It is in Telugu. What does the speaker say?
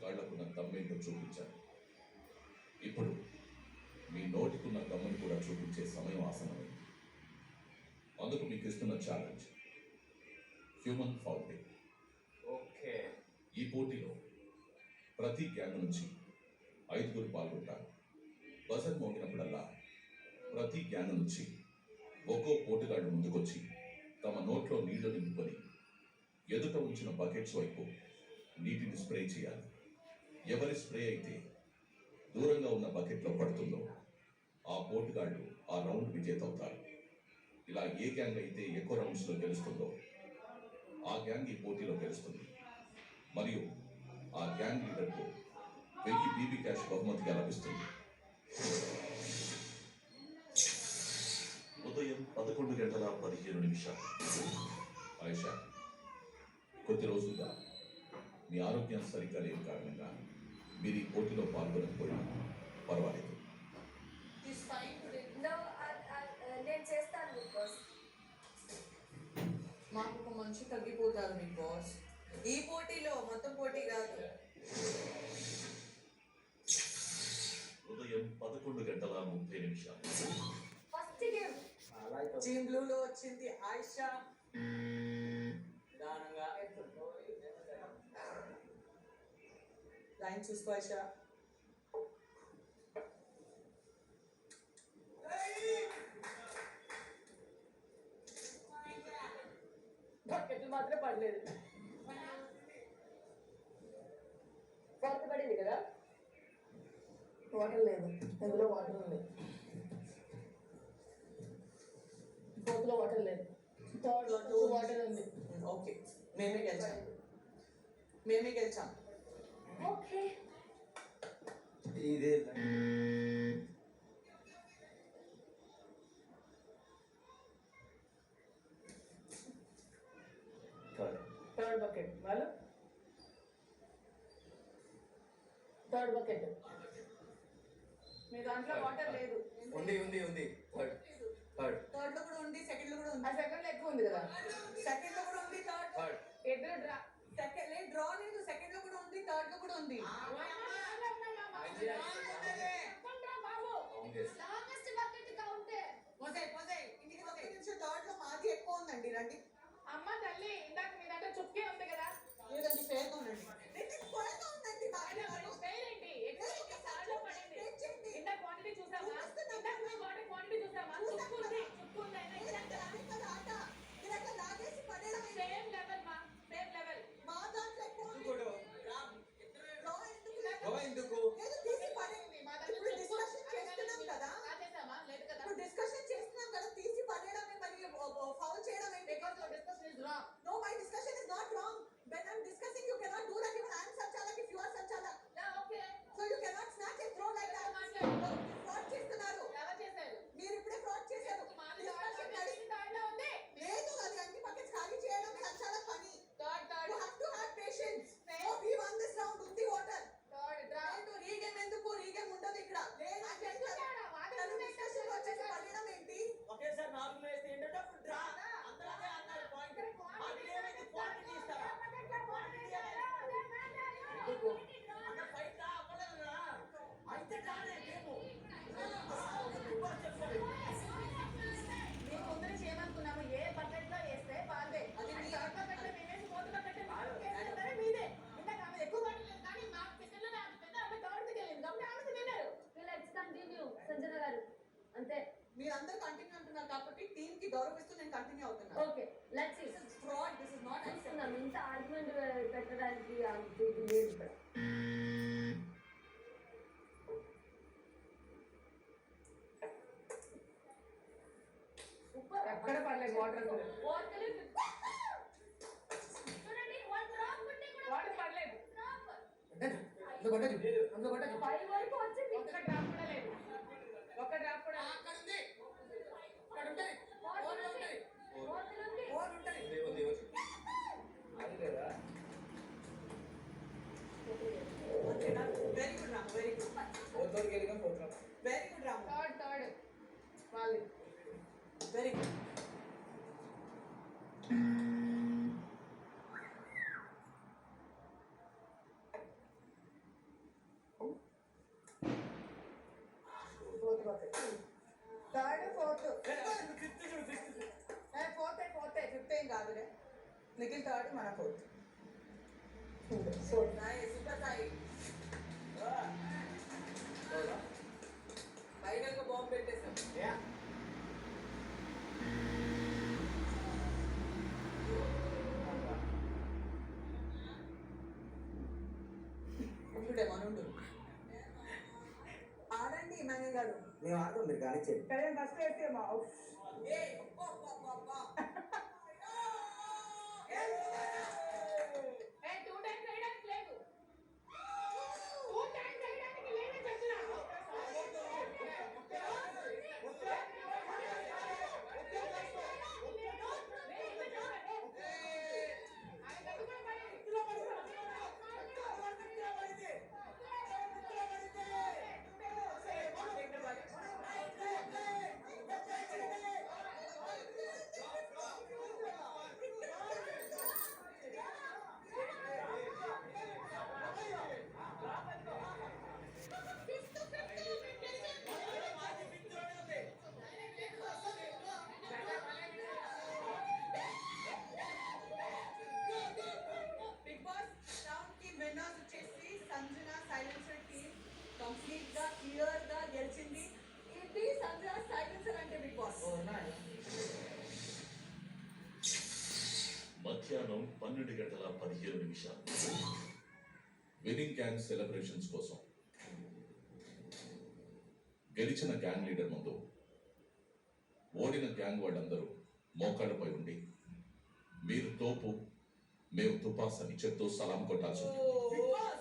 కాళ్లకున్న దమ్మేంటో చూపించాను. ఇప్పుడు మీ నోటికున్న దమ్ముని కూడా చూపించే సమయం ఆసనమైంది. అందుకు మీకు ఇస్తున్న ఛాలెంజ్ హ్యూమన్ ఫౌండింగ్. ఓకే. ఈ పోటీలో ప్రతి గ్యాంగ్ నుంచి 5 పాల్గొంటారు. బజర్ మోగినప్పుడల్లా ప్రతి గ్యాంగ్ నుంచి ఒక్కో పోటుగాళ్ళు ముందుకొచ్చి తమ నోట్లో నీళ్లు నింపుకొని ఎదుట ఉంచిన బకెట్స్ వైపు నీటిని స్ప్రే చేయాలి. ఎవరి స్ప్రే అయితే దూరంగా ఉన్న బకెట్లో పడుతుందో ఆ పోటుగాళ్ళు ఆ రౌండ్ విజేత అవుతారు. ఇలా ఏ గ్యాంగ్ అయితే ఎక్కువ రౌండ్స్లో గెలుస్తుందో ఆ గ్యాంగ్ ఈ పోటీలో గెలుస్తుంది. మరియు ఆ గ్యాంగ్ లీడర్కు 1000 బీబీ క్యాష్ బహుమతిగా లభిస్తుంది. ఉదయం 11:15. ఆయిషా, కొద్ది రోజులుగా మీ ఆరోగ్యం సరిగ్గా లేని కారణంగా మీరు ఈ పోటీలో పాల్గొనకపోయినా పర్వాలేదు. నేను చేస్తాను బిగ్ బాస్. మాకు ఒక మనిషి తగ్గిపోతారు బిగ్ బాస్. ఈ పోటీలో మొత్తం పోటీ కాదు. ఉదయం 11:30. ఫస్ట్ గేమ్ టీమ్ బ్లూలో వచ్చింది ఆయిషా. నిదానంగా లైన్ చూసుకో ఆయిషా. బకెట్లు మాత్రం పడలేదు. ఫోర్త్ పడింది కదా. వాటర్ లేదు, అందులో వాటర్ ఉంది. ఫోర్త్లో వాటర్ లేదు, థర్డ్లో 2 వాటర్ ఉంది. ఓకే, మేమే గెలిచాం. ఓకే, ఇదే థర్డ్ బకెట్ వాళ్ళు. థర్డ్ బకెట్ మీ దాంట్లో వాటర్ లేదు. ఉంది. థర్డ్ లో కూడా ఉంది, సెకండ్ లో కూడా ఉంది. ఆ సెకండ్ లో ఎక్కువ ఉంది కదా. సెకండ్ లో కూడా ఉంది, థర్డ్ ఇద్దరు డ్రా. సెకండ్ డ్రా లేదు, సెకండ్ లో కూడా ఉంది, థర్డ్ లో కూడా ఉంది. ఇంటికి ఒక్క నిమిషం. థర్డ్ లో మాది ఎక్కువ ఉందండి. రండి అమ్మ తల్లి, ఇందాక మీ దగ్గర చుక్కే ఉంది కదా. లేదండి, ఫేర్గా ఉందండి. ఇందాక క్వాంటిటీ చూసామా? క్వాంటిటీ చూసామా? చుక్కు ఉంది. సేమ్ లెవెల్ మా, సేమ్ లెవెల్. మా దాంట్లో ఎక్కువ ఉంది. ఎందుకు ఇప్పుడు డిస్కషన్ చేస్తున్నాం కదా. ఇప్పుడు డిస్కషన్ చేస్తున్నాం కదా, తీసి పడేయడమే. మరి ఫౌల్ చేయడం ఏంటి? Discussion is wrong. No, my discussion is not wrong. When I'm discussing, you cannot do that. Even I am Sanchalik if you are Sanchalik. Yeah, okay. So you cannot snatch and throw like that. Fraud చేస్తున్నారు. ఎవరు చేశారు? మీరు ఇప్పుడే ఫ్రాడ్ చేశారు. Discussion లేదు, అది అన్ని బకెట్స్ ఖాళీ చేయడం సంచాలక్ పని. You have to have patience. So we won this round with the water. లేదు, రీగేమ్ ఎందుకు? రీగేమ్ ఉండదు ఇక్కడ. లేదు, తను డిస్కషన్ వచ్చేసి పడడం ఏంటి? ఒకేసారి 4 వేస్తే ఏంటంటే అప్పుడు డ్రా. అందరూ అదే అన్నారు పాయింట్. మాకు ఏమైంది క్వాంటిటీ ఇస్తారా? అక్కడ ఫైట్ రా అవ్వలేదురా. అయితే డ్రానే మేము. మేము ముందర చేయమనుకున్నాము. ఏ బకెట్ లో వేస్తే వాళ్ళే. అది మీ థర్డ్ బకెట్ లో మేమేసి ఫోర్త్ బకెట్ లో మీదే. ఇందాక ఆమె ఎక్కువ పడలేదు కానీ మా సెకండ్ లో ఆమె పెద్ద, ఆమె థర్డ్ కి వెళ్ళింది కాబట్టి ఆమె విన్నారు. లెట్స్ కంటిన్యూ సంజన గారు. అంతే, మీరందరూ కంటిన్యూ అంటున్నారు కాబట్టి టీమ్ కి గౌరవిస్తూ నేను కంటిన్యూ అవుతున్నా. Okay, let's see. This is fraud, this is not చూస్తున్నాం. ఇంత ఆర్గ్యుమెంట్ పెట్టడానికి లేదు ఇక్కడ. సూపర్. ఎక్కడ పడలేదు వాటర్. వాటర్ పడలేదు. అందులో పడ్డది. 5 వరకు వచ్చింది. ఒక్క డ్రాప్ కూడా లేదు. ఒక్క డ్రాప్ కూడా అక్కడ ఉంది. అక్కడ ఉంటది. Very good Ram, very good. Very good Ram. Third వాళ్ళు. Very good. ఫోర్త్ ఫిఫ్త్ ఏం కాదులే నిఖిల్ థర్డ్ మన ఫోర్త్ సూపర్ సాయి ఫైనల్ గా బాంబు పెట్టేసాం ఉండుడే మనుండు ఆడండి ఇమాన్యుల్ గారు మేము ఆడతాం మీరు కానీ చేయండి కానీ ఫస్ట్ వేస్తే మా ఏ 2 టైమ్స్ వేయడానికి లేదు 2 టైమ్స్ వేయడానికి లేదని చెప్తున్నా బిగ్ బాస్ రౌండ్ కి విన్నర్స్ వచ్చేసి సంజన సైలెన్సర్ టీమ్ కంప్లీట్ గా క్లియర్ గా గెలిచింది ఇది సంజన సైలెన్సర్ అంటే బిగ్ బాస్ మధ్యాహ్నం 12:15 విన్నింగ్ గ్యాంగ్ సెలబ్రేషన్స్ కోసం గెలిచిన గ్యాంగ్ లీడర్ ముందు ఓడిన గ్యాంగ్ వాళ్ళందరూ మోకాళ్ళపై ఉండి మీరు తోపు మేము తుపాస్ అని చెప్తూ సలాం కొట్టాల్సి ఉంది. Big boss